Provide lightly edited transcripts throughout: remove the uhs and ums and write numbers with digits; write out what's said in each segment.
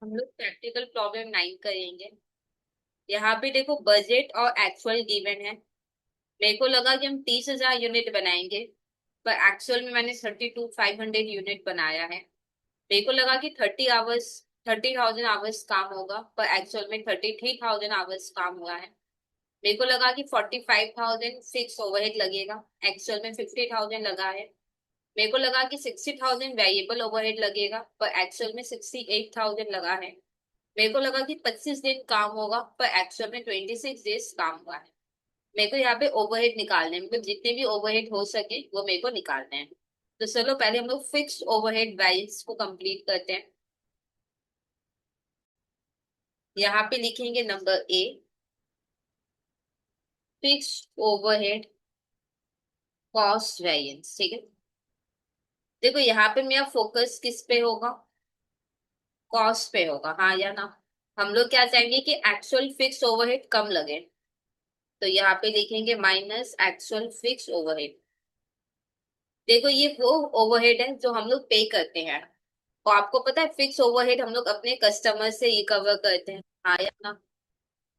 हम लोग practical problem 9 करेंगे। यहाँ पे देखो बजट और एक्चुअल गिवन है। मेरे को लगा कि हम 30,000 यूनिट बनाएंगे, पर एक्चुअल में मैंने 32,500 यूनिट बनाया है। मेरे को लगा कि 30,000 आवर्स काम होगा, पर एक्चुअल में 33,000 आवर्स काम हुआ है। मेरे को लगा कि 45,000 फिक्स ओवरहेड लगेगा, एक्चुअल में 50,000 लगा है। मेरे को लगा कि 60,000 वेरिएबल ओवरहेड लगेगा, पर एक्चुअल में 68,000 लगा है। मेरे को लगा कि 25 दिन काम होगा, पर एक्चुअल में 26 डेज काम हुआ है। मेरे को यहाँ पे ओवरहेड निकालने हैं, मतलब जितने भी ओवरहेड हो सके वो मेरे को निकालने हैं। तो चलो पहले हम लोग फिक्स ओवरहेड वैल्यूज को कंप्लीट करते हैं। यहाँ पे लिखेंगे number A, fix overhead cost variance. ठीक है, देखो यहाँ पे मेरा फोकस किस पे होगा? कॉस्ट पे होगा, हाँ या ना? हम लोग क्या चाहेंगे कि एक्चुअल फिक्स ओवरहेड कम लगे, तो यहाँ पे लिखेंगे माइनस एक्चुअल फिक्स ओवरहेड। देखो ये वो ओवरहेड है जो हम लोग पे करते हैं, और आपको पता है फिक्स ओवरहेड हम लोग अपने कस्टमर से ये कवर करते हैं, हाँ या ना?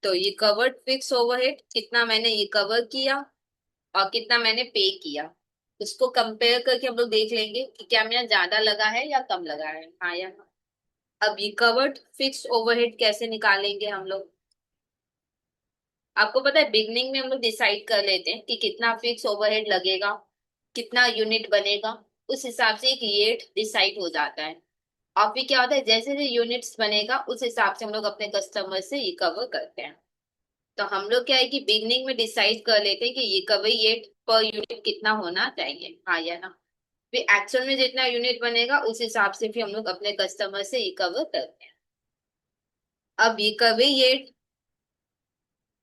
तो ये कवर्ड फिक्स ओवरहेड कितना मैंने ये कवर किया और कितना मैंने पे किया, उसको कंपेयर करके हम लोग देख लेंगे कि क्या मेरा ज्यादा लगा है या कम लगा है, हाँ या ना? अब ये कवर्ड फिक्स ओवरहेड कैसे निकालेंगे हम लोग? आपको पता है बिगनिंग में हम लोग डिसाइड कर लेते हैं कि कितना फिक्स ओवरहेड लगेगा, कितना यूनिट बनेगा, उस हिसाब से एक रेट डिसाइड हो जाता है। और फिर क्या होता है, जैसे जैसे यूनिट्स बनेगा उस हिसाब से हम लोग अपने कस्टमर से रिकवर करते हैं। तो हम लोग क्या है कि बिगनिंग में डिसाइड कर लेते हैं कि रिकवरी रेट पर यूनिट कितना होना चाहिए, हाँ या ना? फिर एक्चुअल में जितना यूनिट बनेगा उस हिसाब से फिर हम लोग अपने कस्टमर से रिकवर करते हैं। अब रिकवरी रेट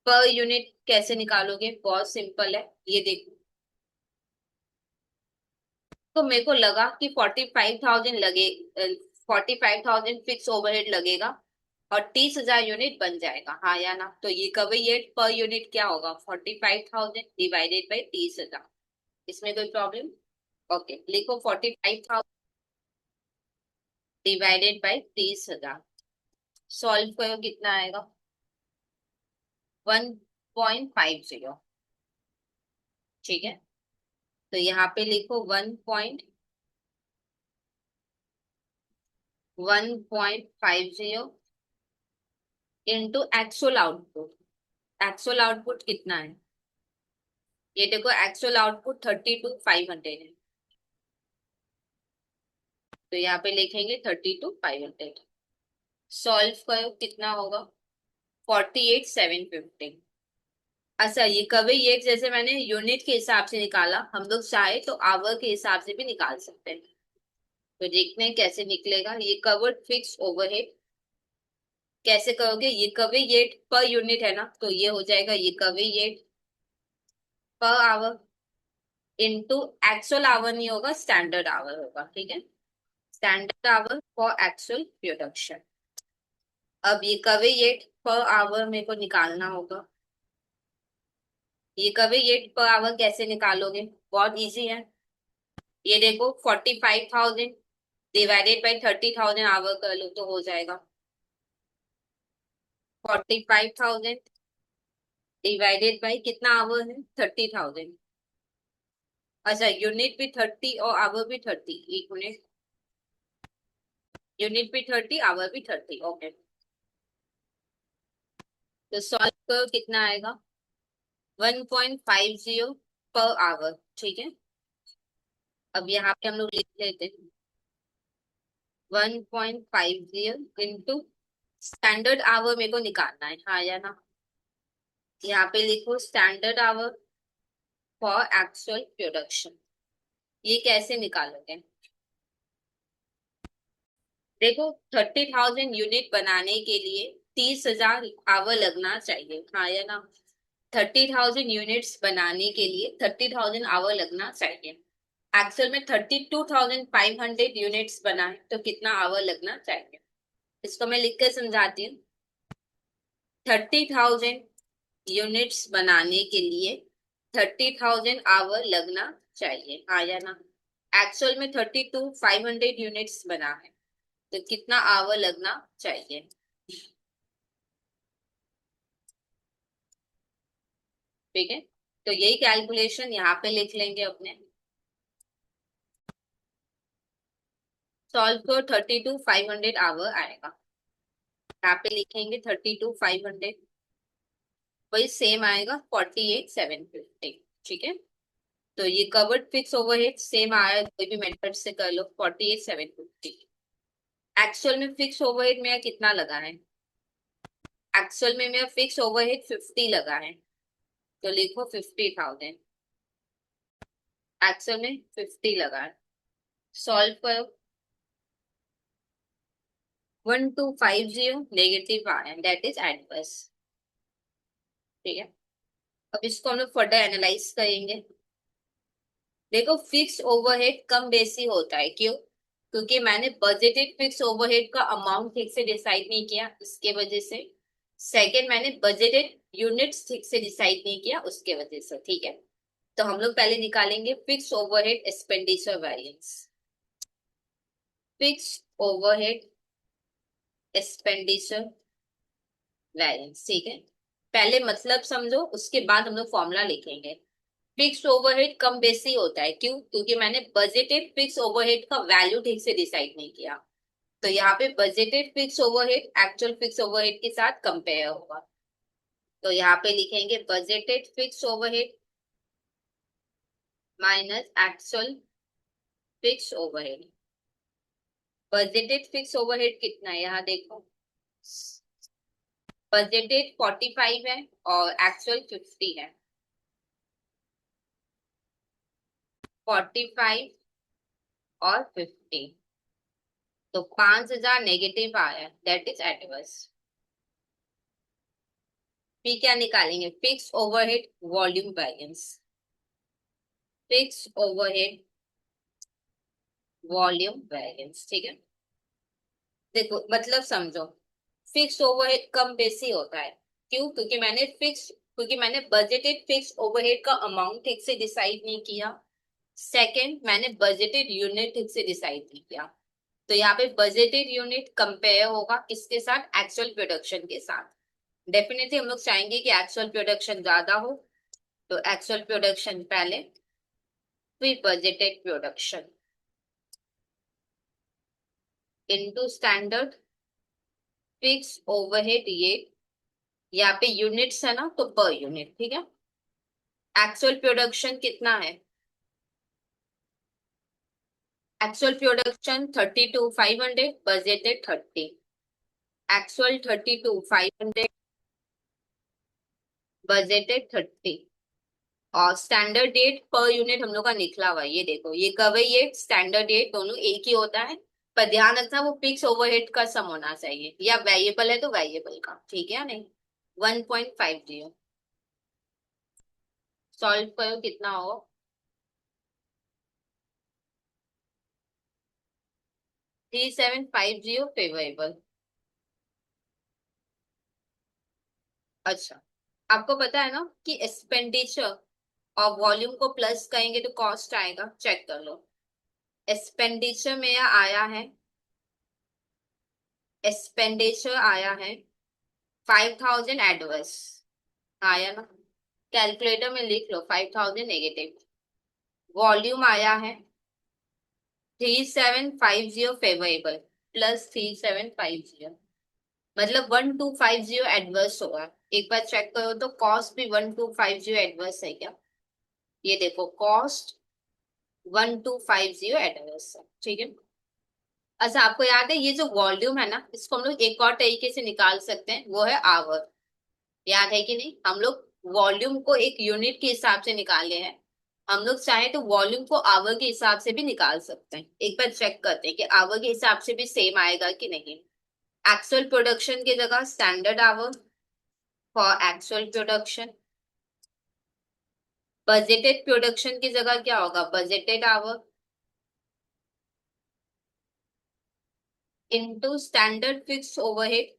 पर यूनिट कैसे निकालोगे? बहुत सिंपल है, ये देखो। तो मेरे को लगा कि 45,000 लगे, 45,000 फिक्स ओवरहेड लगेगा और 30,000 यूनिट बन जाएगा, हाँ या ना? तो ये कवरेज रेट पर यूनिट क्या होगा? 45,000 डिवाइडेड बाई 30,000। इसमें कोई प्रॉब्लम? ओके, लिखो 45,000 डिवाइडेड बाई 30,000। सॉल्व करो, कितना आएगा? 1.50। ठीक है, तो यहाँ पे लिखो 1.50 into actual output. Actual output कितना है? ये देखो एक्चुअल आउटपुट 32,500 है, तो यहाँ पे लिखेंगे 32,500। सॉल्व करो, कितना होगा? 48,750। अच्छा, ये कभी ये जैसे मैंने यूनिट के हिसाब से निकाला, हम लोग चाहे तो आवर के हिसाब से भी निकाल सकते हैं। तो देखते हैं कैसे निकलेगा ये कवर्ड फिक्स ओवरहेड। कैसे करोगे? ये कवरेज रेट पर यूनिट है ना, तो ये हो जाएगा ये coverage rate per our into actual hour नहीं होगा, स्टैंडर्ड आवर होगा। ठीक है, standard hour for actual production. अब ये कवरेज रेट पर आवर मेरे को निकालना होगा। ये कवरेज रेट पर आवर कैसे निकालोगे? बहुत इजी है। ये देखो 45,000 डिवाइडेड बाई 30,000 आवर कर लो तो हो जाएगा। 45,000 डिवाइडेड बाई कितना आवर है? 30,000। अच्छा, यूनिट भी 30 और आवर भी 30, एक मिनट। यूनिट भी 30, आवर भी 30, ओके। तो सॉल्व करो, कितना आएगा? 1.50 पर आवर। ठीक है, अब यहाँ पे हम लोग लिख लेते हैं 1.50 इंटू स्टैंडर्ड आवर मेरे को निकालना है, हाँ या ना? यहाँ पे लिखो standard hour for actual production. ये कैसे निकालोगे? देखो 30,000 यूनिट बनाने के लिए 30,000 आवर लगना चाहिए, हाँ या ना? 30,000 यूनिट्स बनाने के लिए 30,000 आवर लगना चाहिए। एक्चुअल में 32,500 यूनिट्स बनाए तो कितना आवर लगना चाहिए? इसको मैं लिख कर समझाती हूँ। 30,000 यूनिट्स बनाने के लिए 30,000 आवर लगना चाहिए, हाँ या ना? एक्चुअल में 32,500 यूनिट्स बना है, तो कितना आवर लगना चाहिए। ठीक है, तो यही कैलकुलेशन यहाँ पे लिख लेंगे अपने। सॉल्व करो, 32,500 आवर आएगा। यहाँ पे लिखेंगे 32,500, वही सेम आएगा 48,750। ठीक है, तो ये कवर्ड फिक्स ओवरहेड सेम आया, कोई भी मेथड से कर लो, 48,750। एक्चुअल में फिक्स ओवरहेड मेरा कितना लगा है, एक्चुअल में मेरा फिक्स ओवरहेड 50 लगा है, तो लिखो 50,000। एक्चुअल में 50 लगा है। सॉल्व करो, 1250 नेगेटिव आया, दैट इज एडवर्स। ठीक है, अब इसको हम लोग फर्दर एनालाइज करेंगे। देखो फिक्स ओवरहेड कम बेसी होता है, क्यों? क्योंकि मैंने बजटेड फिक्स ओवरहेड का अमाउंट ठीक से डिसाइड नहीं किया, इसके वजह से। सेकंड, मैंने बजटेड यूनिट्स ठीक से डिसाइड नहीं किया, उसके वजह से। ठीक है, तो हम लोग पहले निकालेंगे fix overhead expenditure variance. Fix overhead expenditure variance. ठीक है, पहले मतलब समझो, उसके बाद हम लोग फॉर्मूला लिखेंगे। फिक्स ओवरहेड कम बेसी होता है, क्यों? क्योंकि मैंने बजटेड फिक्स ओवरहेड का वैल्यू ठीक से डिसाइड नहीं किया। तो यहाँ पे budgeted fix overhead actual fix overhead के साथ कंपेयर होगा। तो यहाँ पे लिखेंगे budgeted fix overhead minus actual fix overhead. Budgeted fix overhead कितना है, यहाँ देखो, बजटेड 45 है और एक्चुअल 50 है। 45 और 50, तो 5,000 नेगेटिव आया, दैट इज एडवर्स। फिर क्या निकालेंगे, fix overhead volume variance. Fix overhead volume variance. ठीक है, देखो मतलब समझो, फिक्स ओवरहेड कम बेसी होता है, क्यों? क्योंकि मैंने बजटेड फिक्स ओवरहेड का अमाउंट ठीक से डिसाइड नहीं किया। सेकंड, मैंने बजटेड यूनिट ठीक से डिसाइड नहीं किया। तो यहाँ पे बजटेड यूनिट कंपेयर होगा किसके साथ, एक्चुअल प्रोडक्शन के साथ। डेफिनेटली हम लोग चाहेंगे कि एक्चुअल प्रोडक्शन ज्यादा हो, तो एक्चुअल प्रोडक्शन पहले, फिर budgeted production into standard fixed overhead. ये यहाँ पे यूनिट्स है ना, तो पर यूनिट। ठीक है, एक्चुअल प्रोडक्शन कितना है, actual production 32,500, budgeted 30। Actual 32,500, budgeted 30। और स्टैंडर्ड डेट पर यूनिट हम लोग का निकला हुआ है, ये देखो, ये कब है, ये स्टैंडर्ड डेट दोनों एक ही होता है। पर ध्यान रखना वो फिक्स ओवरहेड का सम होना चाहिए, या वेरिएबल है तो वेरिएबल का। ठीक है या नहीं, 1.50। सॉल्व करो, कितना होगा, 3750 फेवरेबल। अच्छा, आपको पता है ना कि एक्सपेंडिचर और वॉल्यूम को प्लस करेंगे तो कॉस्ट आएगा, चेक कर लो। एक्सपेंडिचर में आया है, एक्सपेंडिचर आया है 5,000 एडवर्स, आया ना, कैलकुलेटर में लिख लो 5,000 नेगेटिव। वॉल्यूम आया है 3750 फेवरेबल, +3750, मतलब 1250 एडवर्स होगा। एक बार चेक करो तो कॉस्ट भी 1250 एडवर्स है क्या, ये देखो कॉस्ट 1250 एडवर्स है। ठीक है, अच्छा आपको याद है ये जो वॉल्यूम है ना, इसको हम लोग एक और तरीके से निकाल सकते हैं, वो है आवर। याद है कि नहीं, हम लोग वॉल्यूम को एक यूनिट के हिसाब से निकाले हैं, हम लोग चाहे तो वॉल्यूम को आवर के हिसाब से भी निकाल सकते हैं। एक बार चेक करते हैं कि आवर के हिसाब से भी सेम आएगा कि नहीं। एक्चुअल प्रोडक्शन की जगह standard hour for actual production, budgeted production की जगह क्या होगा, budgeted hour into standard fixed overhead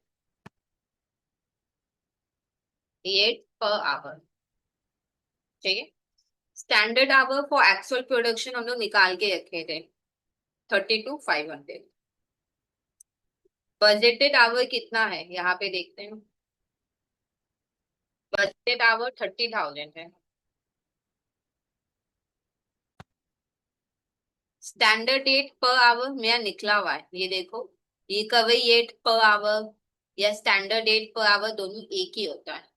rate per our. ठीक है, standard hour for actual production हम लोग निकाल के रखे थे, 32,500। बजटेड आवर कितना है यहाँ पे देखते हैं। बजटेड आवर 30,000 है। स्टैंडर्ड रेट पर आवर मेरा निकला हुआ है, ये देखो। ये कवई रेट पर आवर या स्टैंडर्ड रेट पर आवर दोनों एक ही होता है,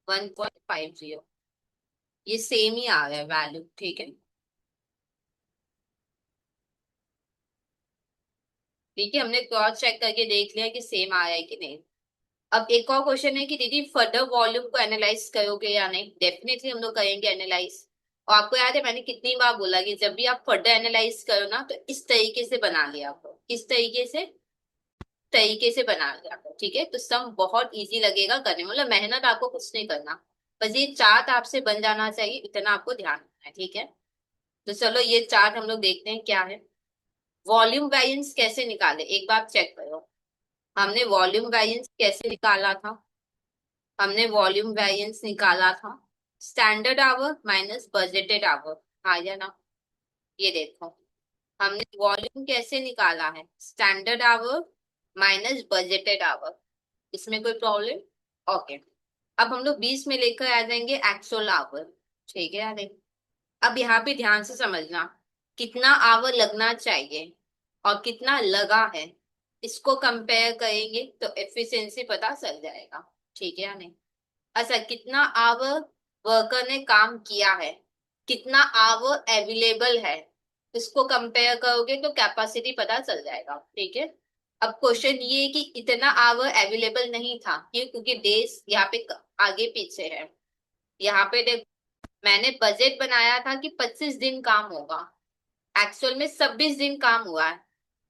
1.50। ये सेम ही आ रहा है वैल्यू, ठीक है। ठीक है, हमने क्रॉस चेक करके देख लिया कि सेम आ रहा है कि नहीं। अब एक और क्वेश्चन है कि दीदी फर्दर वॉल्यूम को एनालाइज करोगे या नहीं। डेफिनेटली हम लोग करेंगे एनालाइज। और आपको याद है मैंने कितनी बार बोला कि जब भी आप फर्दर एनालाइज करो ना तो इस तरीके से बना लिया करो, इस तरीके से बना लिया करो, ठीक है। तो सम बहुत इजी लगेगा करने में, मतलब मेहनत आपको कुछ नहीं करना। बस ये चार्ट आपसे बन जाना चाहिए, इतना आपको ध्यान रखना है, ठीक है। तो चलो ये चार्ट हम लोग देखते हैं क्या है। वॉल्यूम वेरिएंस कैसे निकाले एक बार चेक करो। हमने वॉल्यूम वेरिएंस कैसे निकाला था। हमने वॉल्यूम वेरिएंस निकाला था standard hour minus budgeted hour. हाँ या ना, ये देखो। हमने वॉल्यूम कैसे निकाला है, standard hour minus budgeted hour. इसमें कोई प्रॉब्लम? ओके। अब हम लोग 20 में लेकर आ जाएंगे एक्चुअल आवर, ठीक है या नहीं। अब यहाँ पे ध्यान से समझना, कितना आवर लगना चाहिए और कितना लगा है, इसको कंपेयर करेंगे तो एफिशिएंसी पता चल जाएगा, ठीक है या नहीं। अच्छा, कितना आवर वर्कर ने काम किया है, कितना आवर अवेलेबल है, इसको कंपेयर करोगे तो कैपेसिटी पता चल जाएगा, ठीक है। अब क्वेश्चन ये है कि इतना आवर अवेलेबल नहीं था, क्यों? क्योंकि डेज यहाँ पे आगे पीछे है। यहाँ पे देख, मैंने बजट बनाया था कि 25 दिन काम होगा, एक्चुअल में 26 दिन काम हुआ है।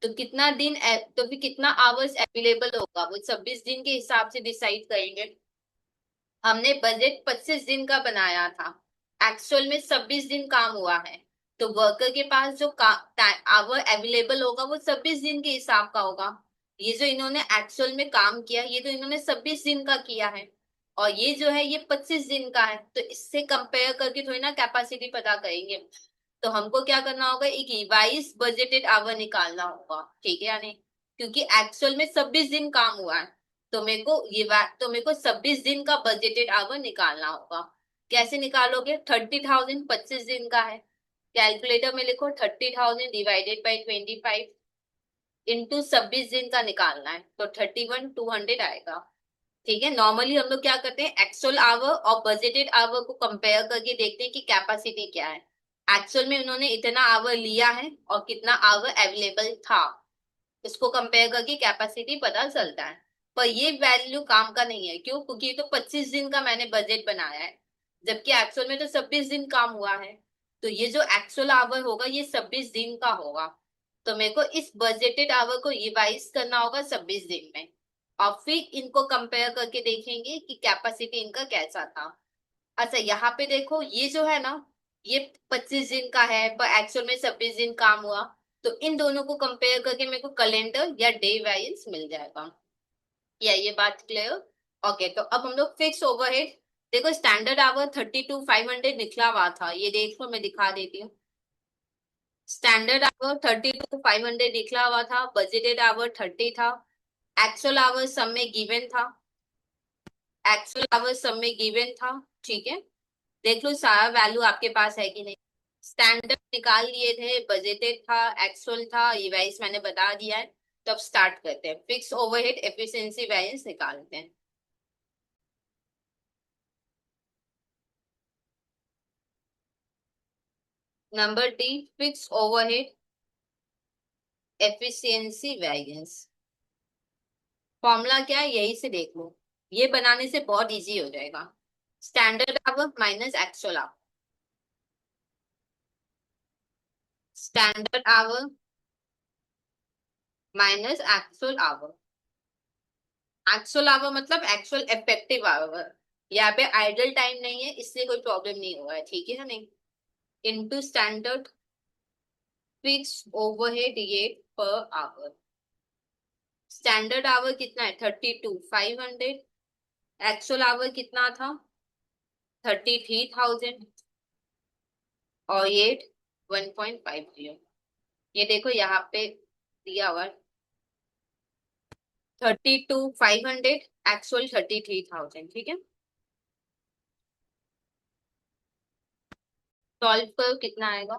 तो कितना दिन तो फिर कितना आवर्स अवेलेबल होगा वो 26 दिन के हिसाब से डिसाइड करेंगे। हमने बजट 25 दिन का बनाया था, एक्चुअल में 26 दिन काम हुआ है। तो वर्कर के पास जो आवर अवेलेबल होगा वो 26 दिन के हिसाब का होगा। ये जो इन्होंने एक्चुअल में काम किया ये तो इन्होंने 26 दिन का किया है, और ये जो है ये 25 दिन का है। तो इससे कंपेयर करके थोड़ी ना कैपेसिटी पता करेंगे। तो हमको क्या करना होगा, एक रिवाइज बजटेड आवर निकालना होगा, ठीक है या नहीं। क्योंकि एक्चुअल में 26 दिन काम हुआ है, तो मेरे को 26 दिन का बजटेड आवर निकालना होगा। कैसे निकालोगे? 30,000 25 दिन का है। कैलकुलेटर में लिखो 30,000 डिवाइडेड बाई 25 इंटू 26 दिन का निकालना है, तो 31,200 आएगा, ठीक है। नॉर्मली हम लोग क्या करते हैं, एक्चुअल आवर और बजटेड आवर को कंपेयर करके देखते हैं कि कैपेसिटी क्या है। एक्चुअल में उन्होंने इतना आवर लिया है और कितना आवर अवेलेबल था, इसको कंपेयर करके कैपेसिटी पता चलता है। पर ये वैल्यू काम का नहीं है, क्यों? क्योंकि ये तो 25 दिन का मैंने बजट बनाया है, जबकि एक्चुअल में तो 26 दिन काम हुआ है। तो ये जो एक्चुअल आवर होगा ये 26 दिन का होगा। तो मेरे को इस बजटेड आवर को रिवाइज करना होगा 26 दिन में, और फिर इनको कंपेयर करके देखेंगे कि कैपेसिटी इनका कैसा था। अच्छा, यहाँ पे देखो ये जो है ना, ये 25 दिन का है पर एक्चुअल में 26 दिन काम हुआ। तो इन दोनों को कंपेयर करके मेरे को कैलेंडर या डे वेरिएंस मिल जाएगा। या ये बात क्लियर? ओके, तो अब हम लोग फिक्स ओवरहेड। देखो स्टैंडर्ड आवर 32,500 निकला हुआ था, ये देखो मैं दिखा देती हूँ। स्टैंडर्ड आवर 32,500 निकला हुआ था, बजटेड आवर 30 था। एक्चुअल आवर सब में गिवन था, एक्चुअल आवर सब में गिवन था, ठीक है। देख लो सारा वैल्यू आपके पास है कि नहीं। स्टैंडर्ड निकाल लिए थे, बजटेड था, एक्चुअल था, रिवाइज मैंने बता दिया है। तो अब स्टार्ट करते हैं, फिक्स ओवरहेड एफिशिएंसी वेरिएंस निकालते हैं। Number D, fix overhead efficiency variance. Formula क्या है यही से देख लो, ये बनाने से बहुत इजी हो जाएगा। Standard hour minus actual our, standard hour minus actual our. Actual our मतलब एक्चुअल इफेक्टिव आवर, यहाँ पे आइडल टाइम नहीं है इसलिए कोई प्रॉब्लम नहीं हुआ है, ठीक है ना नहीं। Into standard fixed overhead rate per our. Standard our कितना है 32,500, एक्चुअल आवर कितना था 33,000, और ये 1.50। ये देखो यहाँ पे दिया हुआ 32,500, एक्चुअल 33,000। ठीक है, सॉल्व करो कितना आएगा।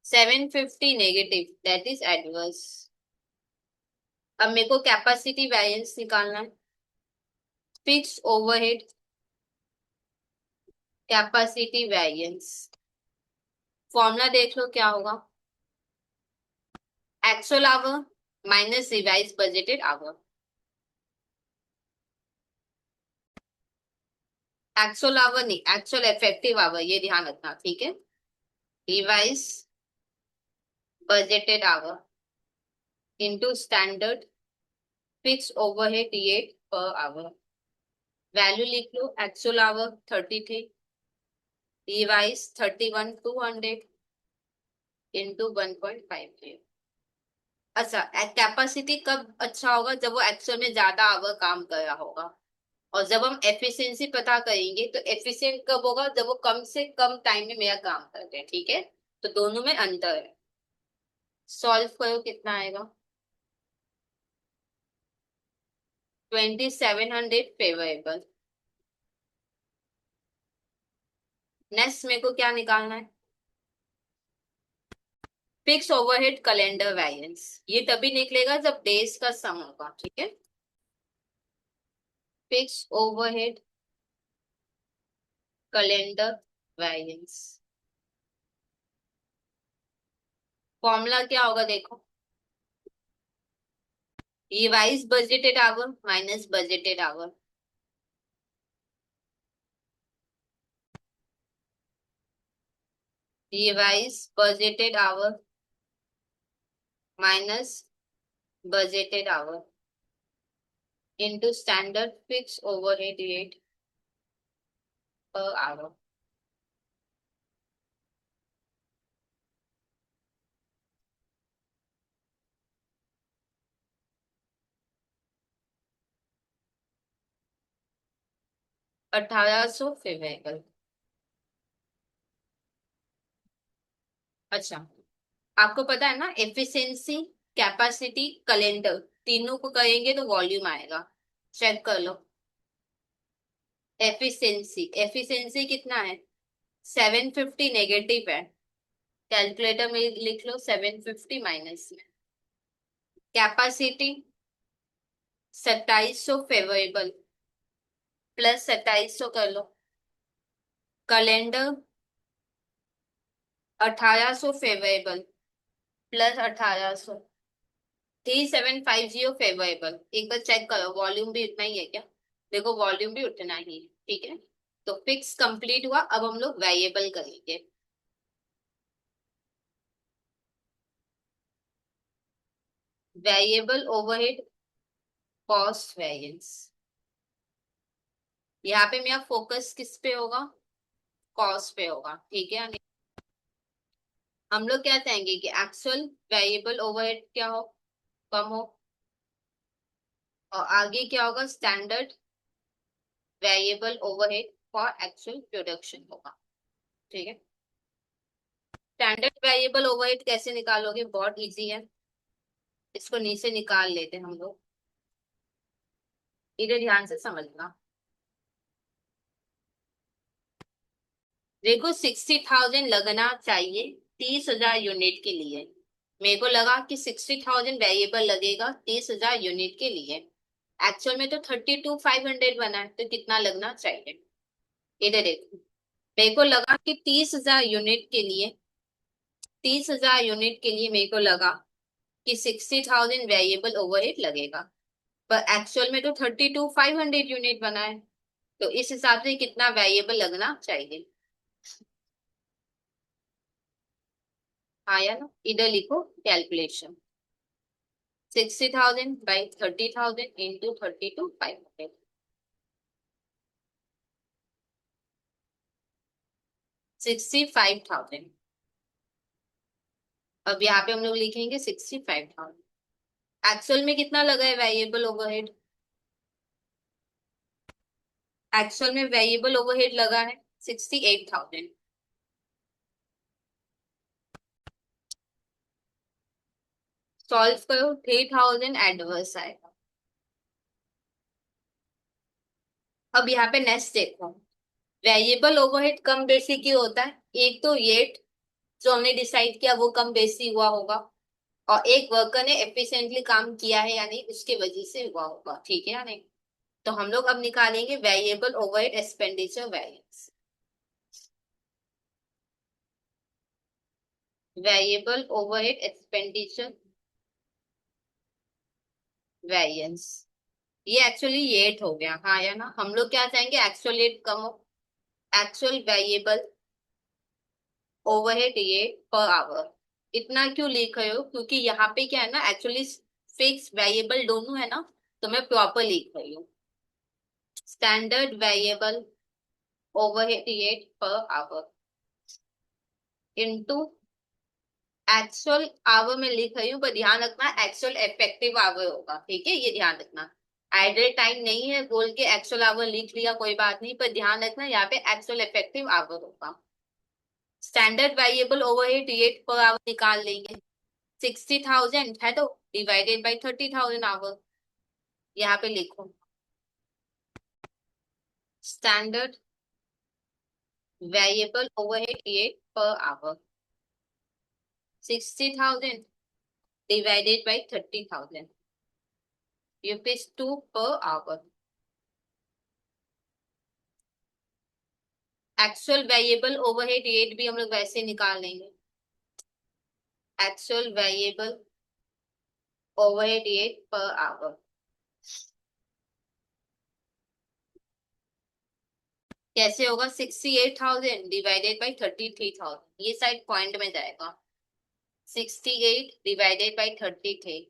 750 नेगेटिव, दैट इज एडवर्स। अब मेरे को कैपेसिटी वैरिएंस निकालना है। Fixed overhead capacity variance, formula देख लो क्या होगा। Actual hour minus revised budgeted hour. Actual hour नहीं, एक्चुअल इफेक्टिव आवर, ये ध्यान रखना, ठीक है। Revised budgeted hour into standard fixed overhead rate per hour. Value लिख लो, एक्चुअल आवर 33, रिवाइज 31,200 इंटू 1.50। अच्छा, कैपेसिटी कब अच्छा होगा, जब वो एक्चुअल में ज्यादा आवर काम कर रहा होगा। और जब हम एफिशिएंसी पता करेंगे तो एफिशिएंट कब होगा, जब वो कम से कम टाइम में मेरा काम करते हैं। ठीक है, तो दोनों में अंतर है। सॉल्व करो कितना आएगा। 2,700 फेवरेबल। नेक्स्ट मेरे को क्या निकालना है। फिक्स ओवरहेड कैलेंडर वैरिएंस, ये तभी निकलेगा जब डेज का सम होगा। ठीक है, fixed overhead calendar variance, formula क्या होगा देखो। Revised budgeted hour minus budgeted hour. Revised budgeted hour minus budgeted hour into standard fixed overhead rate per hour। 1,800 favourable. अच्छा, आपको पता है ना, एफिशिएंसी कैपेसिटी कैलेंडर तीनों को करेंगे तो वॉल्यूम आएगा। चेक कर लो। एफिशिएंसी एफिशिएंसी कितना है, 750 नेगेटिव है। कैलकुलेटर में लिख लो 750 माइनस में। कैपेसिटी 2700 फेवरेबल प्लस 2700 कर लो। Calendar 1,800 favourable plus 1,800, 3,750 favourable. एक बार चेक करो वॉल्यूम भी उतना ही है क्या। देखो वॉल्यूम भी उतना ही है। ठीक है, तो फिक्स कंप्लीट हुआ, अब हम लोग वेरिएबल करेंगे। वेरिएबल ओवरहेड कॉस्ट वेरिएंस, यहाँ पे मेरा फोकस किस पे होगा, कॉस्ट पे होगा। ठीक है, हम लोग क्या चाहेंगे कि एक्चुअल वेरिएबल ओवरहेड क्या हो, कम हो। और आगे क्या होगा, standard variable overhead for actual production होगा। ठीक है, स्टैंडर्ड वेरिएबल ओवरहेड कैसे निकालोगे, बहुत इजी है। इसको नीचे निकाल लेते हैं हम लोग, इधर ध्यान से समझना। देखो 60,000 लगना चाहिए 30,000 यूनिट के लिए। मेरे को लगा कि 60,000 वेरिएबल लगेगा 30,000 यूनिट के लिए। एक्चुअल में तो 32,500 बना है, तो कितना लगना चाहिए। इधर देखो, मेरे को लगा कि 30,000 यूनिट के लिए, 30,000 यूनिट के लिए मेरे को लगा कि 60,000 वेरिएबल ओवरहेड लगेगा। पर एक्चुअल में तो 32,500 यूनिट बना है, तो इस हिसाब से कितना वेरिएबल लगना चाहिए। आया ना, इधर लिखो कैलकुलेशन। 60,000 by 30,000 into 32,500, 65,000। अब यहाँ पे हम लोग लिखेंगे 65,000। एक्चुअल में कितना लगा है वेरिएबल ओवरहेड, एक्चुअल में वेरिएबल ओवरहेड लगा है 68,000। सॉल्व करो, 3000 एडवर्स आएगा। अब यहाँ पे नेक्स्ट देखो, वेरिएबल ओवरहेड कम बेसी क्यों होता है? एक तो रेट जो हमने डिसाइड किया वो कम बेसी हुआ होगा, और एक वर्कर ने एफिशिएंटली काम किया है या नहीं उसकी वजह से हुआ होगा, ठीक है या नहीं? तो हम लोग अब निकालेंगे variable overhead expenditure variance. Variable overhead expenditure variance, ये एक्चुअली रेट हो गया, हाँ या ना? हम लोग क्या चाहेंगे? एक्चुअल रेट कम हो, actual variable overhead rate per our. इतना क्यों लिख रहे हो? क्योंकि यहाँ पे क्या है ना, एक्चुअली फिक्स वेरिएबल दोनों है ना, तो मैं प्रॉपर लिख रही हूँ। Standard variable overhead rate per our into actual our में लिख रही हूँ, पर ध्यान रखना एक्चुअल इफेक्टिव आवर होगा, ठीक है? ये ध्यान रखना, आइडल टाइम नहीं है बोल के एक्चुअल आवर लिख लिया कोई बात नहीं, पर ध्यान रखना यहाँ पे एक्चुअल इफेक्टिव आवर होगा। Standard variable overhead rate per our निकाल लेंगे, 60,000 है तो डिवाइडेड बाई 30,000 आवर, यहाँ पे लिखो standard variable overhead rate per our 60,000 divided by 30,000 rupees 2 per hour। Actual variable overhead rate भी हम लोग वैसे निकाल लेंगे, actual variable overhead rate per our कैसे होगा? 68,000 डिवाइडेड बाई 33,000, ये साइड पॉइंट में जाएगा, 68 डिवाइडेड बाई 33,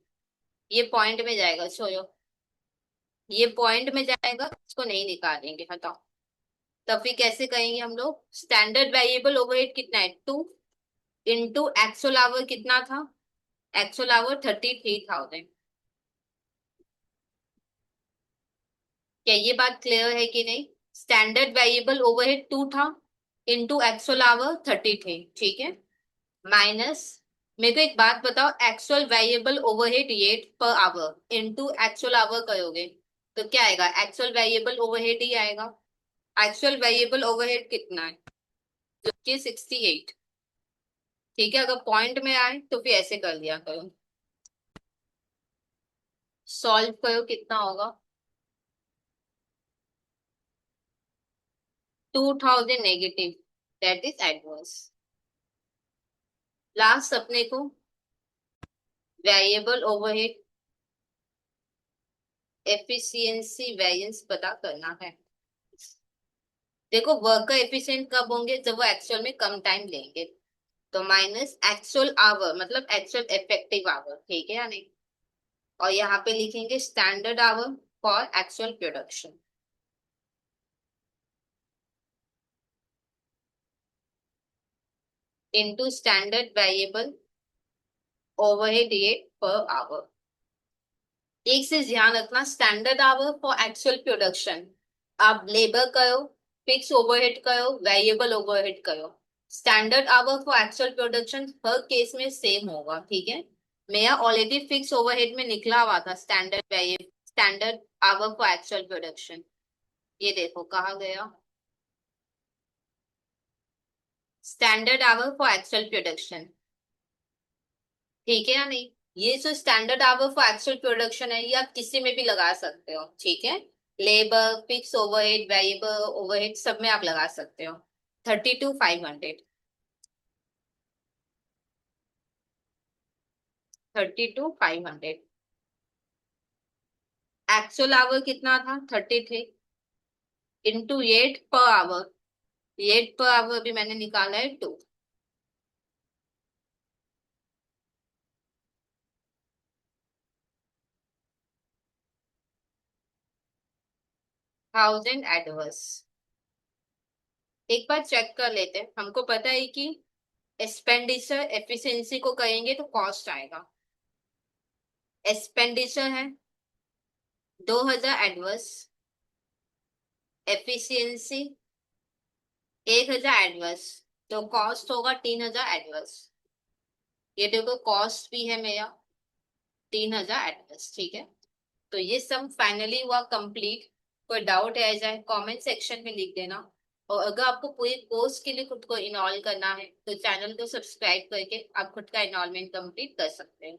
ये पॉइंट में जाएगा, छोड़ो ये पॉइंट में जाएगा, इसको नहीं निकालेंगे, हटाओ। तब फिर कैसे कहेंगे हम लोग? स्टैंडर्ड वेरिएबल ओवरहेड कितना है? 2 इंटू एक्चुअल आवर कितना था? Actual our 33,000। क्या ये बात क्लियर है कि नहीं? स्टैंडर्ड वेरिएबल ओवरहेड 2 था इंटू एक्चुअल आवर 30 थे, ठीक है? माइनस, मेरे को एक बात बताओ, actual variable overhead rate per our into actual our करोगे तो क्या आएगा? एक्चुअल वेरिएबल ओवरहेड ही आएगा। एक्चुअल वेरिएबल ओवरहेड कितना है? जो कि 68, ठीक है? अगर पॉइंट में आए तो फिर ऐसे कर लिया करो, सॉल्व करो, कितना होगा? 2000 negative, that is adverse. Last अपने को वेरिएबल ओवरहेड एफिशिएंसी वेरिएंस पता करना है। देखो वर्कर एफिशिएंट कब होंगे? जब वो एक्चुअल में कम टाइम लेंगे, तो माइनस एक्चुअल आवर मतलब एक्चुअल इफेक्टिव आवर, ठीक है या नहीं? और यहाँ पे लिखेंगे standard hour for actual production into standard variable overhead rate per our. एक से ध्यान रखना, standard hour for actual production, आप लेबर करो, फिक्स ओवरहेड करो, वेरिएबल ओवरहेड करो, standard hour for actual production her case में सेम होगा, ठीक है? मेरा ऑलरेडी फिक्स ओवरहेड में निकला हुआ था standard hour for actual production, ये देखो कहा गया, standard hour for actual production, ठीक है या नहीं? ये जो standard hour for actual production है ये आप किसी में भी लगा सकते हो, ठीक है? Labour, fix overhead, variable overhead सब में आप लगा सकते हो। 32,500, 32,500। एक्चुअल आवर कितना था? 33 into rate per our, rate per our भी मैंने निकाला है 2। 1000 एडवर्स। एक बार चेक कर लेते हैं, हमको पता है कि एक्सपेंडिचर एफिशिएंसी को कहेंगे तो कॉस्ट आएगा, एक्सपेंडिचर है 2,000 एडवर्स, एफिशिएंसी 1,000 एडवर्स, तो कॉस्ट होगा 3,000 एडवर्स। ये देखो कॉस्ट भी है मेरा, 3,000 एटलस, ठीक है। तो ये सम फाइनली हुआ कंप्लीट। कोई डाउट है जाए कमेंट सेक्शन में लिख देना। और अगर आपको पूरी कोर्स के लिए खुद को इनरोल करना है तो चैनल को सब्सक्राइब करके आप खुद का इनरोलमेंट कंप्लीट कर सकते हैं।